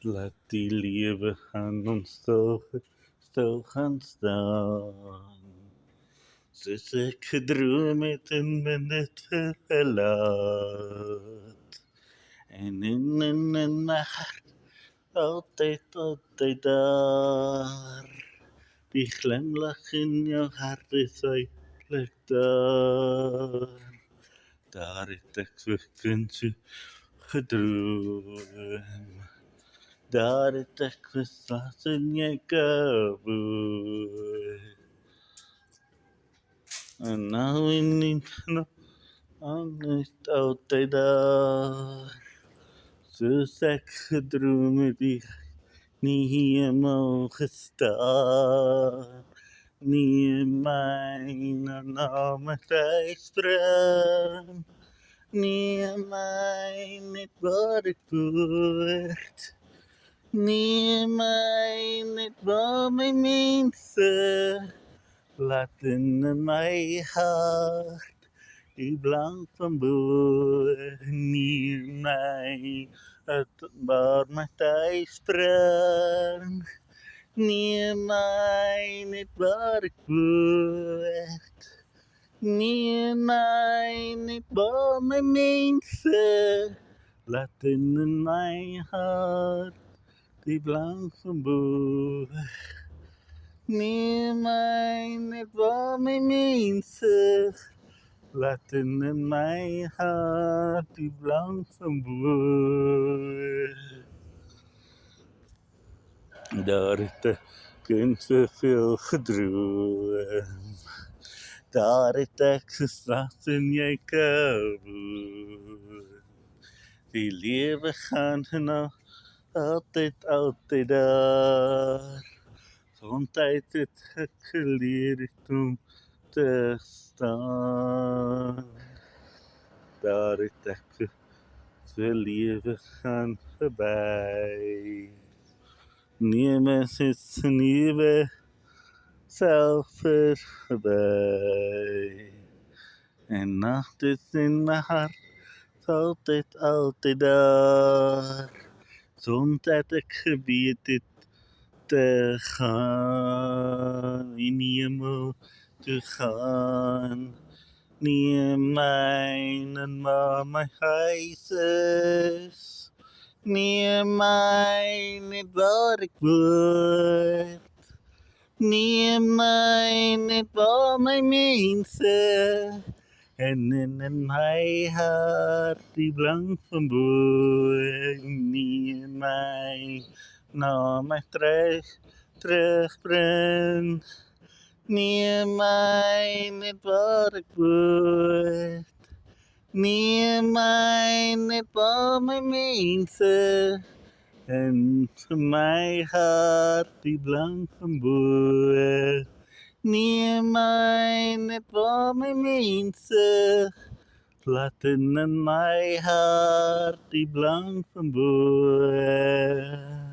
Laat die lewe gaan ons stil gaan staan. Soos ek gedroom het en ben dit verlaat. En in my hart, altyd daar. Die glimlach in jou hart is uitlik daar. Daar het ek so kind so gedroom. Daar het ek geslaap in jy kaboe. En nou in die is altyd daar. Soos ek gedroom het die nie hemel gestaan. Nie my na my spring. Nie my net wat ek word. Nie my net wat my mense. Laat in my hart die blank van boe. Nie my het waar my spring. Nie my net waar ek word. Nie my net waar my mense. Laat in my hart die blank van boe. Nie my net waar my mense. Laat in my hart die blank van boe. Daar het ek in soveel gedroom. Daar het ek geslaap in jy kaboe. Die lewe gaan nou altyd daar. Sontyd het ek geleer om te staan. Daar het ek so lewe gaan verby. Nee, mens is nuwe self verby. En nacht is in my hart, altyd daar. Sontyd ek geweet het te gaan, in die hemel te gaan. Nie myn en maar my huis is. Nie my net waar ek word. Nie my net waar my mense. En in my hart die blank van boe. Nie my na my terugbring. Nie my net waar ek word. Nie my net waar my mense. En vir my hart die blank van boe. Nie my net waar my mense. Laat in my hart die blank van boe.